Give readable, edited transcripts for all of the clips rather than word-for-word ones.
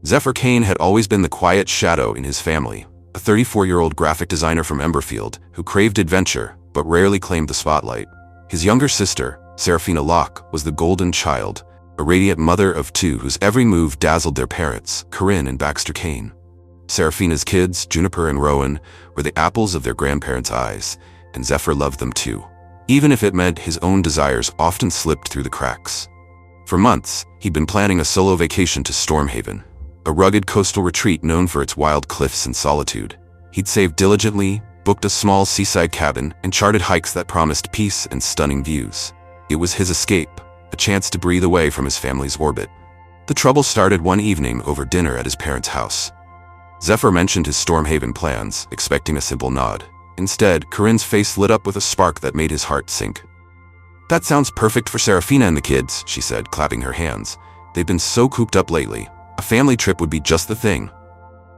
Zephyr Kane had always been the quiet shadow in his family, a 34-year-old graphic designer from Emberfield who craved adventure but rarely claimed the spotlight. His younger sister, Seraphina, was the golden child, a radiant mother of two whose every move dazzled their parents, Corinne and Baxter Kane. Seraphina's kids, Juniper and Rowan, were the apples of their grandparents' eyes, and Zephyr loved them too, even if it meant his own desires often slipped through the cracks. For months, he'd been planning a solo vacation to Stormhaven, a rugged coastal retreat known for its wild cliffs and solitude. He'd saved diligently, booked a small seaside cabin, and charted hikes that promised peace and stunning views. It was his escape, a chance to breathe away from his family's orbit. The trouble started one evening over dinner at his parents' house. Zephyr mentioned his Stormhaven plans, expecting a simple nod. Instead, Corinne's face lit up with a spark that made his heart sink. "That sounds perfect for Seraphina and the kids," she said, clapping her hands. "They've been so cooped up lately. A family trip would be just the thing."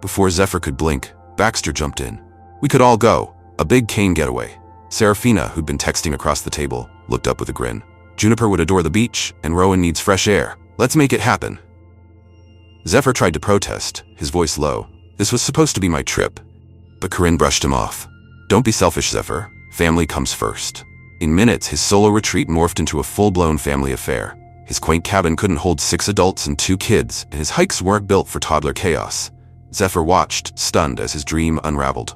Before Zephyr could blink, Baxter jumped in. "We could all go. A big Kane getaway." Seraphina, who'd been texting across the table, looked up with a grin. "Juniper would adore the beach, and Rowan needs fresh air. Let's make it happen." Zephyr tried to protest, his voice low. "This was supposed to be my trip." But Corinne brushed him off. "Don't be selfish, Zephyr. Family comes first." In minutes, his solo retreat morphed into a full-blown family affair. His quaint cabin couldn't hold 6 adults and 2 kids, and his hikes weren't built for toddler chaos. Zephyr watched, stunned, as his dream unraveled.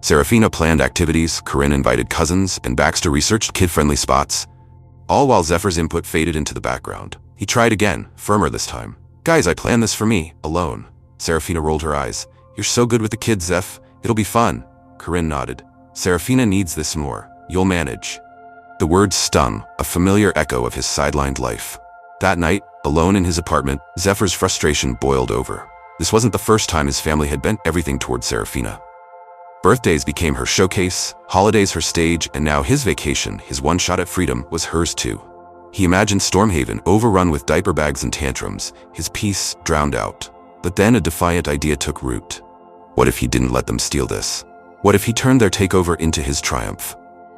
Seraphina planned activities, Corinne invited cousins, and Baxter researched kid-friendly spots. All while Zephyr's input faded into the background. He tried again, firmer this time. "Guys, I planned this for me, alone." Seraphina rolled her eyes. "You're so good with the kids, Zeph. It'll be fun." Corinne nodded. "Seraphina needs this more. You'll manage." The words stung, a familiar echo of his sidelined life. That night, alone in his apartment, Zephyr's frustration boiled over. This wasn't the first time his family had bent everything toward Seraphina. Birthdays became her showcase, holidays her stage, and now his vacation, his one shot at freedom, was hers too. He imagined Stormhaven overrun with diaper bags and tantrums, his peace drowned out. But then a defiant idea took root. What if he didn't let them steal this? What if he turned their takeover into his triumph?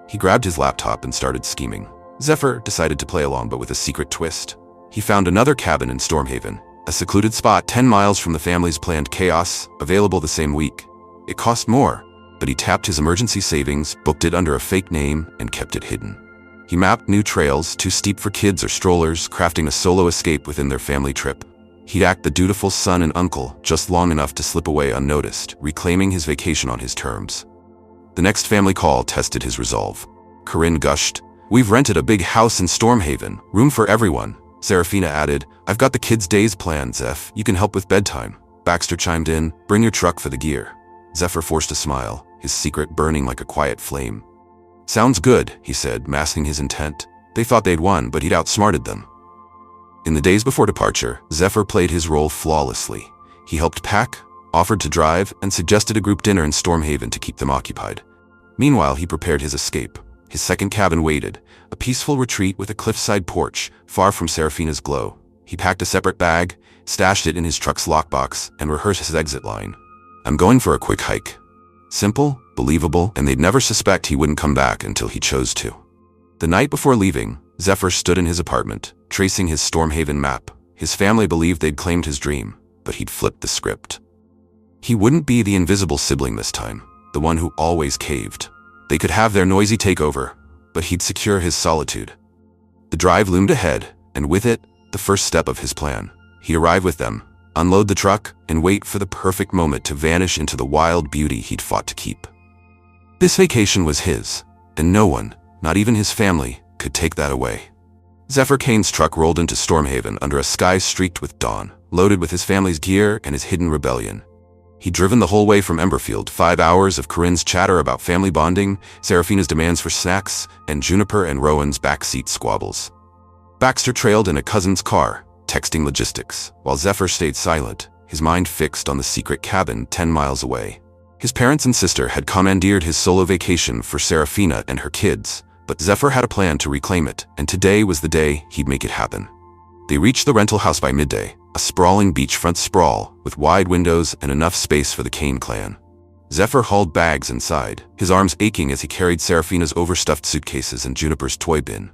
He grabbed his laptop and started scheming. Zephyr decided to play along, but with a secret twist. He found another cabin in Stormhaven, a secluded spot 10 miles from the family's planned chaos, available the same week. It cost more, but he tapped his emergency savings, booked it under a fake name, and kept it hidden. He mapped new trails, too steep for kids or strollers, crafting a solo escape within their family trip. He'd act the dutiful son and uncle, just long enough to slip away unnoticed, reclaiming his vacation on his terms. The next family call tested his resolve. Corinne gushed, "We've rented a big house in Stormhaven, room for everyone." Seraphina added, "I've got the kids' days planned, Zeph. You can help with bedtime." Baxter chimed in, "Bring your truck for the gear." Zephyr forced a smile, his secret burning like a quiet flame. "Sounds good," he said, masking his intent. They thought they'd won, but he'd outsmarted them. In the days before departure, Zephyr played his role flawlessly. He helped pack, offered to drive, and suggested a group dinner in Stormhaven to keep them occupied. Meanwhile, he prepared his escape. His second cabin waited, a peaceful retreat with a cliffside porch, far from Seraphina's glow. He packed a separate bag, stashed it in his truck's lockbox, and rehearsed his exit line. "I'm going for a quick hike." Simple, believable, and they'd never suspect he wouldn't come back until he chose to. The night before leaving, Zephyr stood in his apartment, tracing his Stormhaven map. His family believed they'd claimed his dream, but he'd flipped the script. He wouldn't be the invisible sibling this time, the one who always caved. They could have their noisy takeover, but he'd secure his solitude. The drive loomed ahead, and with it, the first step of his plan. He'd arrive with them, unload the truck, and wait for the perfect moment to vanish into the wild beauty he'd fought to keep. This vacation was his, and no one, not even his family, could take that away. Zephyr Kane's truck rolled into Stormhaven under a sky streaked with dawn, loaded with his family's gear and his hidden rebellion. He'd driven the whole way from Emberfield, 5 hours of Corinne's chatter about family bonding, Seraphina's demands for snacks, and Juniper and Rowan's backseat squabbles. Baxter trailed in a cousin's car, texting logistics, while Zephyr stayed silent, his mind fixed on the secret cabin 10 miles away. His parents and sister had commandeered his solo vacation for Seraphina and her kids, but Zephyr had a plan to reclaim it, and today was the day he'd make it happen. They reached the rental house by midday, a sprawling beachfront sprawl with wide windows and enough space for the Kane clan. Zephyr hauled bags inside, his arms aching as he carried Seraphina's overstuffed suitcases and Juniper's toy bin.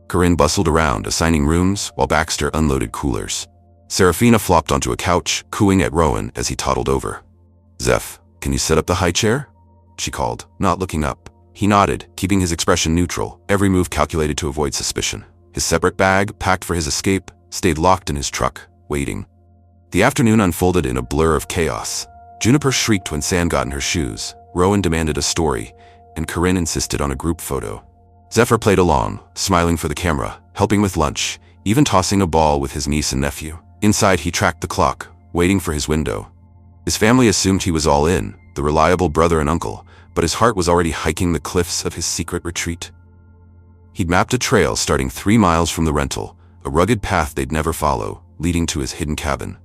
Corinne bustled around, assigning rooms, while Baxter unloaded coolers. Seraphina flopped onto a couch, cooing at Rowan as he toddled over. "Zeph, can you set up the high chair?" she called, not looking up. He nodded, keeping his expression neutral, every move calculated to avoid suspicion. His separate bag, packed for his escape, stayed locked in his truck, waiting. The afternoon unfolded in a blur of chaos. Juniper shrieked when San got in her shoes, Rowan demanded a story, and Corinne insisted on a group photo. Zephyr played along, smiling for the camera, helping with lunch, even tossing a ball with his niece and nephew. Inside, he tracked the clock, waiting for his window. His family assumed he was all in, the reliable brother and uncle, but his heart was already hiking the cliffs of his secret retreat. He'd mapped a trail starting 3 miles from the rental, a rugged path they'd never follow, leading to his hidden cabin.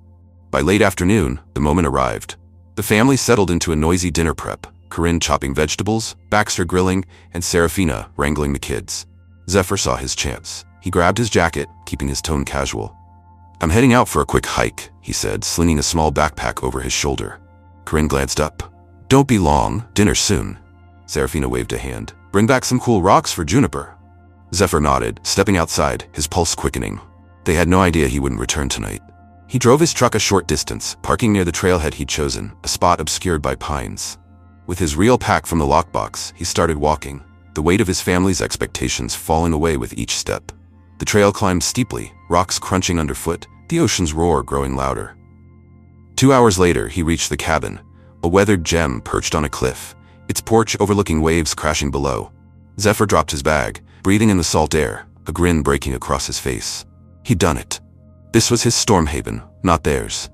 By late afternoon, the moment arrived. The family settled into a noisy dinner prep, Corinne chopping vegetables, Baxter grilling, and Seraphina wrangling the kids. Zephyr saw his chance. He grabbed his jacket, keeping his tone casual. "I'm heading out for a quick hike," he said, slinging a small backpack over his shoulder. Corinne glanced up. "Don't be long, dinner soon." Seraphina waved a hand. "Bring back some cool rocks for Juniper." Zephyr nodded, stepping outside, his pulse quickening. They had no idea he wouldn't return tonight. He drove his truck a short distance, parking near the trailhead he'd chosen, a spot obscured by pines. With his reel pack from the lockbox, he started walking, the weight of his family's expectations falling away with each step. The trail climbed steeply, rocks crunching underfoot, the ocean's roar growing louder. 2 hours later, he reached the cabin, a weathered gem perched on a cliff, its porch overlooking waves crashing below. Zephyr dropped his bag, breathing in the salt air, a grin breaking across his face. He'd done it. This was his Stormhaven, not theirs.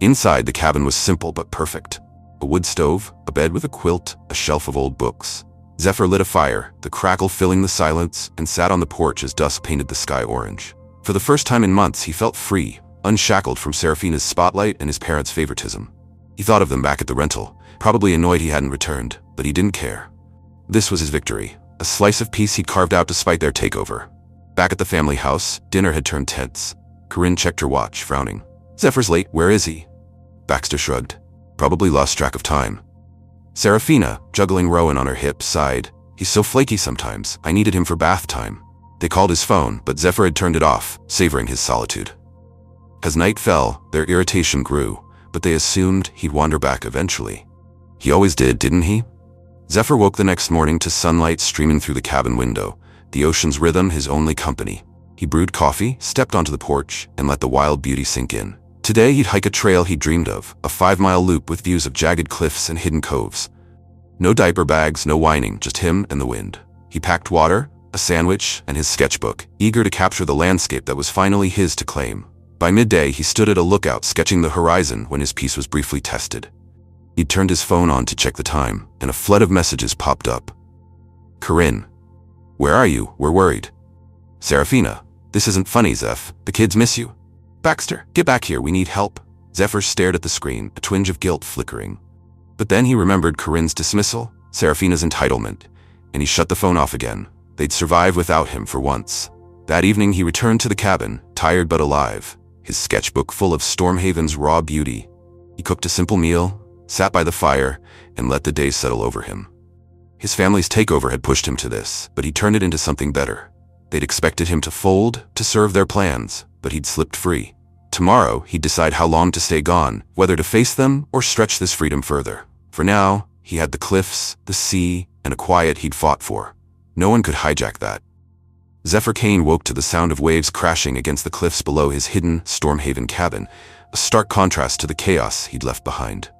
Inside, the cabin was simple but perfect. A wood stove, a bed with a quilt, a shelf of old books. Zephyr lit a fire, the crackle filling the silence, and sat on the porch as dusk painted the sky orange. For the first time in months, he felt free, unshackled from Seraphina's spotlight and his parents' favoritism. He thought of them back at the rental, probably annoyed he hadn't returned, but he didn't care. This was his victory, a slice of peace he'd carved out despite their takeover. Back at the family house, dinner had turned tense. Corinne checked her watch, frowning. "Zephyr's late, where is he?" Baxter shrugged. "Probably lost track of time." Seraphina, juggling Rowan on her hip, sighed. "He's so flaky sometimes, I needed him for bath time." They called his phone, but Zephyr had turned it off, savoring his solitude. As night fell, their irritation grew, but they assumed he'd wander back eventually. He always did, didn't he? Zephyr woke the next morning to sunlight streaming through the cabin window, the ocean's rhythm his only company. He brewed coffee, stepped onto the porch, and let the wild beauty sink in. Today he'd hike a trail he dreamed of, a 5-mile loop with views of jagged cliffs and hidden coves. No diaper bags, no whining, just him and the wind. He packed water, a sandwich, and his sketchbook, eager to capture the landscape that was finally his to claim. By midday, he stood at a lookout sketching the horizon when his piece was briefly tested. He'd turned his phone on to check the time, and a flood of messages popped up. "Corinne. Where are you? We're worried." "Seraphina. This isn't funny, Zeph. The kids miss you." "Baxter, get back here, we need help." Zephyr stared at the screen, a twinge of guilt flickering. But then he remembered Corinne's dismissal, Seraphina's entitlement, and he shut the phone off again. They'd survive without him for once. That evening he returned to the cabin, tired but alive, his sketchbook full of Stormhaven's raw beauty. He cooked a simple meal, sat by the fire, and let the day settle over him. His family's takeover had pushed him to this, but he turned it into something better. They'd expected him to fold, to serve their plans, but he'd slipped free. Tomorrow, he'd decide how long to stay gone, whether to face them or stretch this freedom further. For now, he had the cliffs, the sea, and a quiet he'd fought for. No one could hijack that. Zephyr Kane woke to the sound of waves crashing against the cliffs below his hidden Stormhaven cabin, a stark contrast to the chaos he'd left behind.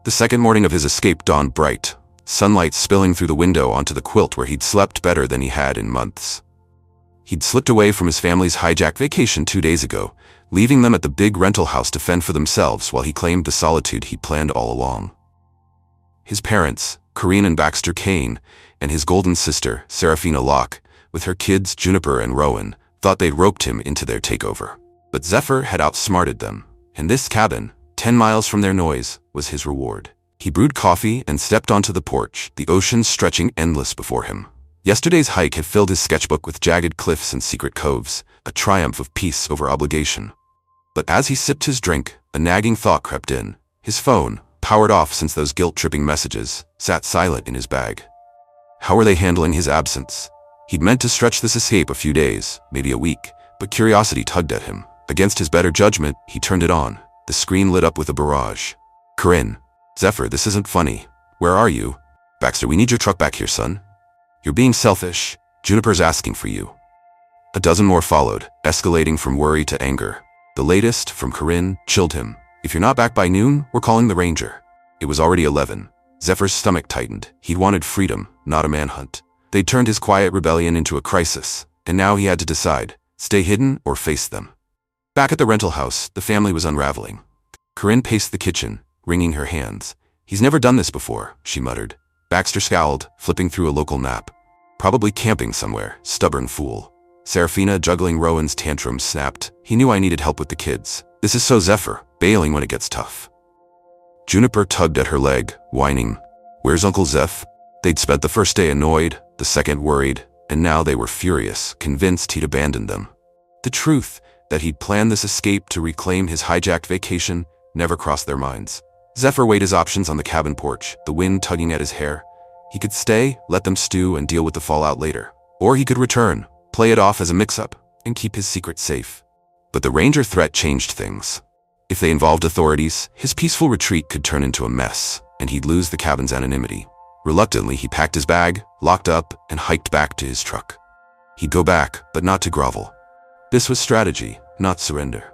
The second morning of his escape dawned bright, sunlight spilling through the window onto the quilt where he'd slept better than he had in months. He'd slipped away from his family's hijacked vacation 2 days ago, leaving them at the big rental house to fend for themselves while he claimed the solitude he'd planned all along. His parents, Corinne and Baxter Kane, and his golden sister, Seraphina Locke, with her kids Juniper and Rowan, thought they'd roped him into their takeover. But Zephyr had outsmarted them, and this cabin, 10 miles from their noise, was his reward. He brewed coffee and stepped onto the porch, the ocean stretching endless before him. Yesterday's hike had filled his sketchbook with jagged cliffs and secret coves, a triumph of peace over obligation. But as he sipped his drink, a nagging thought crept in. His phone, powered off since those guilt-tripping messages, sat silent in his bag. How were they handling his absence? He'd meant to stretch this escape a few days, maybe a week, but curiosity tugged at him. Against his better judgment, he turned it on. The screen lit up with a barrage. Corinne. Zephyr, this isn't funny. Where are you? Baxter, we need your truck back here, son. You're being selfish. Juniper's asking for you. A dozen more followed, escalating from worry to anger. The latest, from Corinne, chilled him. If you're not back by noon, we're calling the ranger. It was already 11. Zephyr's stomach tightened. He'd wanted freedom, not a manhunt. They'd turned his quiet rebellion into a crisis, and now he had to decide, stay hidden or face them. Back at the rental house, the family was unraveling. Corinne paced the kitchen, wringing her hands. He's never done this before, she muttered. Baxter scowled, flipping through a local map. Probably camping somewhere, stubborn fool. Seraphina, juggling Rowan's tantrums, snapped. He knew I needed help with the kids. This is so Zephyr, bailing when it gets tough. Juniper tugged at her leg, whining. Where's Uncle Zeph? They'd spent the first day annoyed, the second worried, and now they were furious, convinced he'd abandoned them. The truth, that he'd planned this escape to reclaim his hijacked vacation, never crossed their minds. Zephyr weighed his options on the cabin porch, the wind tugging at his hair. He could stay, let them stew, and deal with the fallout later. Or he could return, play it off as a mix-up, and keep his secret safe. But the ranger threat changed things. If they involved authorities, his peaceful retreat could turn into a mess, and he'd lose the cabin's anonymity. Reluctantly, he packed his bag, locked up, and hiked back to his truck. He'd go back, but not to grovel. This was strategy, not surrender.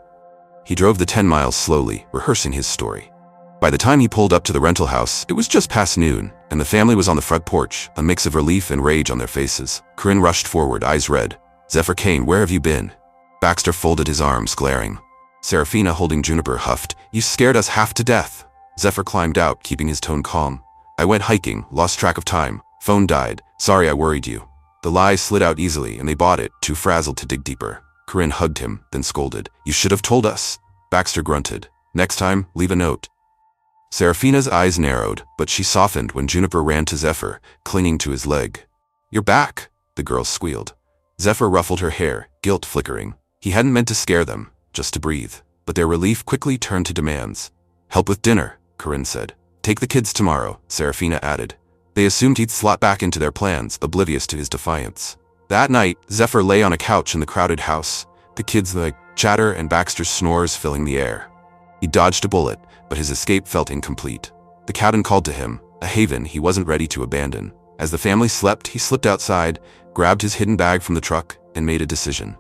He drove the 10 miles slowly, rehearsing his story. By the time he pulled up to the rental house, it was just past noon, and the family was on the front porch, a mix of relief and rage on their faces. Corinne rushed forward, eyes red. Zephyr Kane, where have you been? Baxter folded his arms, glaring. Seraphina, holding Juniper, huffed. You scared us half to death. Zephyr climbed out, keeping his tone calm. I went hiking, lost track of time. Phone died. Sorry I worried you. The lie slid out easily, and they bought it, too frazzled to dig deeper. Corinne hugged him, then scolded. You should have told us. Baxter grunted. Next time, leave a note. Seraphina's eyes narrowed, but she softened when Juniper ran to Zephyr, clinging to his leg. You're back, the girl squealed. Zephyr ruffled her hair, guilt flickering. He hadn't meant to scare them, just to breathe. But their relief quickly turned to demands. Help with dinner, Corinne said. Take the kids tomorrow, Seraphina added. They assumed he'd slot back into their plans, oblivious to his defiance. That night, Zephyr lay on a couch in the crowded house, the kids' chatter and Baxter's snores filling the air. He dodged a bullet, but his escape felt incomplete. The cabin called to him, a haven he wasn't ready to abandon. As the family slept, he slipped outside, grabbed his hidden bag from the truck, and made a decision.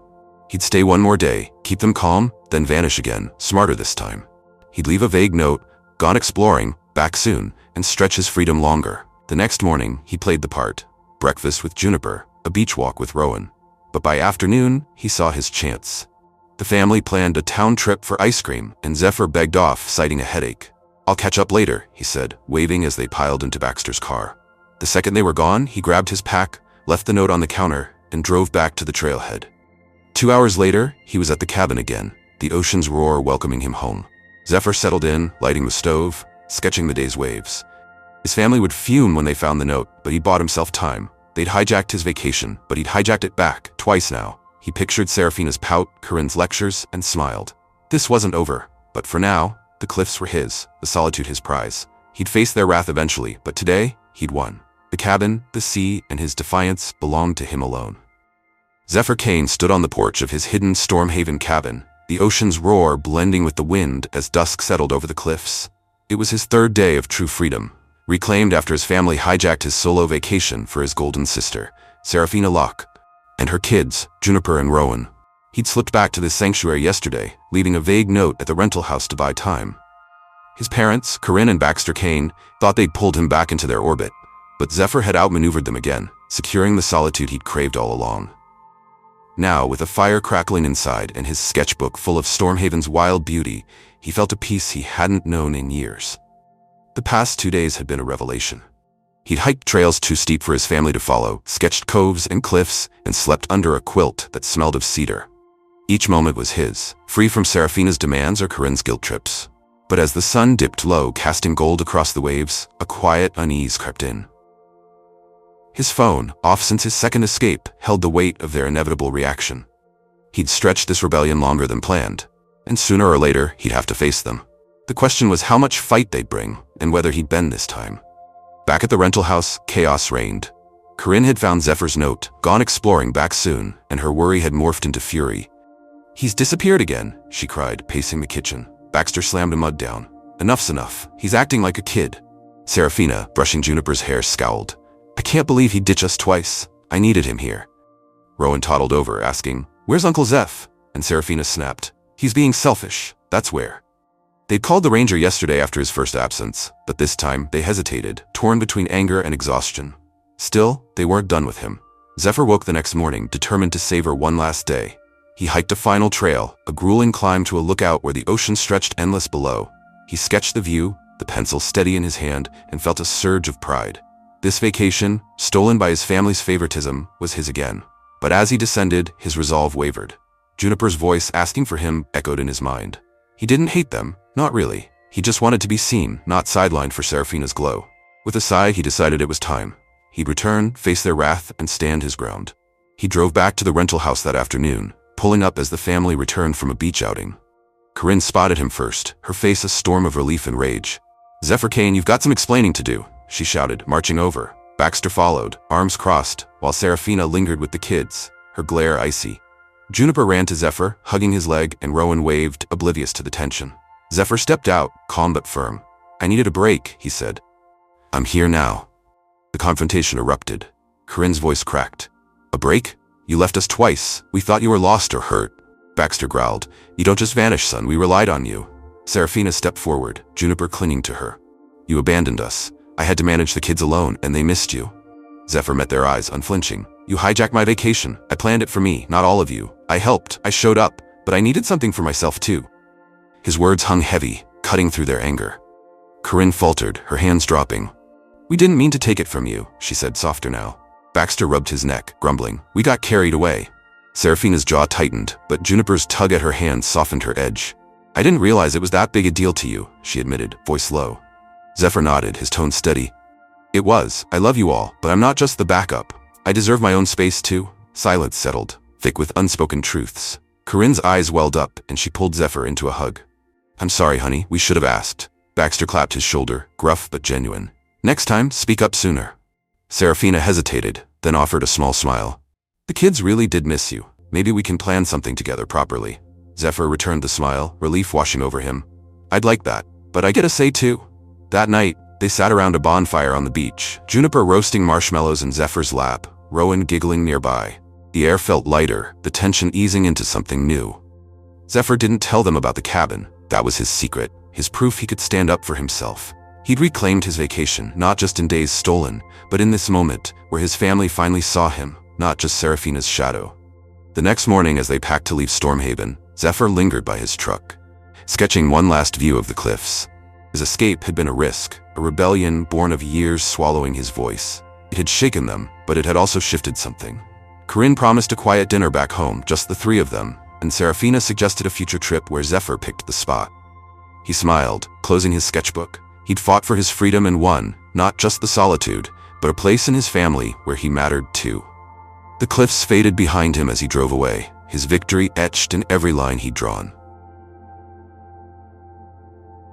He'd stay one more day, keep them calm, then vanish again, smarter this time. He'd leave a vague note, gone exploring, back soon, and stretch his freedom longer. The next morning, he played the part. Breakfast with Juniper, a beach walk with Rowan. But by afternoon, he saw his chance. The family planned a town trip for ice cream, and Zephyr begged off, citing a headache. I'll catch up later, he said, waving as they piled into Baxter's car. The second they were gone, he grabbed his pack, left the note on the counter, and drove back to the trailhead. 2 hours later, he was at the cabin again, the ocean's roar welcoming him home. Zephyr settled in, lighting the stove, sketching the day's waves. His family would fume when they found the note, but he bought himself time. They'd hijacked his vacation, but he'd hijacked it back, twice now. He pictured Seraphina's pout, Corinne's lectures, and smiled. This wasn't over, but for now, the cliffs were his, the solitude his prize. He'd face their wrath eventually, but today, he'd won. The cabin, the sea, and his defiance belonged to him alone. Zephyr Kane stood on the porch of his hidden Stormhaven cabin, the ocean's roar blending with the wind as dusk settled over the cliffs. It was his third day of true freedom, reclaimed after his family hijacked his solo vacation for his golden sister, Seraphina Locke, and her kids, Juniper and Rowan. He'd slipped back to this sanctuary yesterday, leaving a vague note at the rental house to buy time. His parents, Corinne and Baxter Kane, thought they'd pulled him back into their orbit, but Zephyr had outmaneuvered them again, securing the solitude he'd craved all along. Now, with a fire crackling inside and his sketchbook full of Stormhaven's wild beauty, he felt a peace he hadn't known in years. The past 2 days had been a revelation. He'd hiked trails too steep for his family to follow, sketched coves and cliffs, and slept under a quilt that smelled of cedar. Each moment was his, free from Seraphina's demands or Corinne's guilt trips. But as the sun dipped low, casting gold across the waves, a quiet unease crept in. His phone, off since his second escape, held the weight of their inevitable reaction. He'd stretched this rebellion longer than planned, and sooner or later, he'd have to face them. The question was how much fight they'd bring, and whether he'd bend this time. Back at the rental house, chaos reigned. Corinne had found Zephyr's note, gone exploring back soon, and her worry had morphed into fury. "He's disappeared again," she cried, pacing the kitchen. Baxter slammed a mug down. "Enough's enough. He's acting like a kid." Seraphina, brushing Juniper's hair, scowled. "I can't believe he'd ditch us twice. I needed him here." Rowan toddled over, asking, "Where's Uncle Zeph?" And Seraphina snapped, "He's being selfish, that's where." They'd called the ranger yesterday after his first absence, but this time they hesitated, torn between anger and exhaustion. Still, they weren't done with him. Zephyr woke the next morning, determined to savor one last day. He hiked a final trail, a grueling climb to a lookout where the ocean stretched endless below. He sketched the view, the pencil steady in his hand, and felt a surge of pride. This vacation, stolen by his family's favoritism, was his again. But as he descended, his resolve wavered. Juniper's voice asking for him echoed in his mind. He didn't hate them, not really. He just wanted to be seen, not sidelined for Seraphina's glow. With a sigh, he decided it was time. He'd return, face their wrath, and stand his ground. He drove back to the rental house that afternoon, pulling up as the family returned from a beach outing. Corinne spotted him first, her face a storm of relief and rage. "Zephyr Kane, you've got some explaining to do," she shouted, marching over. Baxter followed, arms crossed, while Seraphina lingered with the kids, her glare icy. Juniper ran to Zephyr, hugging his leg, and Rowan waved, oblivious to the tension. Zephyr stepped out, calm but firm. "I needed a break," he said. "I'm here now." The confrontation erupted. Corinne's voice cracked. "A break? You left us twice. We thought you were lost or hurt." Baxter growled. "You don't just vanish, son. We relied on you." Seraphina stepped forward, Juniper clinging to her. "You abandoned us. I had to manage the kids alone, and they missed you." Zephyr met their eyes, unflinching. "You hijacked my vacation. I planned it for me, not all of you. I helped, I showed up, but I needed something for myself too." His words hung heavy, cutting through their anger. Corinne faltered, her hands dropping. "We didn't mean to take it from you," she said, softer now. Baxter rubbed his neck, grumbling. "We got carried away." Seraphina's jaw tightened, but Juniper's tug at her hand softened her edge. "I didn't realize it was that big a deal to you," she admitted, voice low. Zephyr nodded, his tone steady. "It was. I love you all, but I'm not just the backup. I deserve my own space too." Silence settled, thick with unspoken truths. Corinne's eyes welled up, and she pulled Zephyr into a hug. "I'm sorry, honey. We should have asked." Baxter clapped his shoulder, gruff but genuine. "Next time, speak up sooner." Seraphina hesitated, then offered a small smile. "The kids really did miss you. Maybe we can plan something together properly." Zephyr returned the smile, relief washing over him. "I'd like that, but I get a say too." That night, they sat around a bonfire on the beach, Juniper roasting marshmallows in Zephyr's lap, Rowan giggling nearby. The air felt lighter, the tension easing into something new. Zephyr didn't tell them about the cabin. That was his secret, his proof he could stand up for himself. He'd reclaimed his vacation, not just in days stolen, but in this moment, where his family finally saw him, not just Seraphina's shadow. The next morning, as they packed to leave Stormhaven, Zephyr lingered by his truck, sketching one last view of the cliffs. His escape had been a risk, a rebellion born of years swallowing his voice. It had shaken them, but it had also shifted something. Corinne promised a quiet dinner back home, just the three of them, and Seraphina suggested a future trip where Zephyr picked the spot. He smiled, closing his sketchbook. He'd fought for his freedom and won, not just the solitude, but a place in his family where he mattered too. The cliffs faded behind him as he drove away, his victory etched in every line he'd drawn.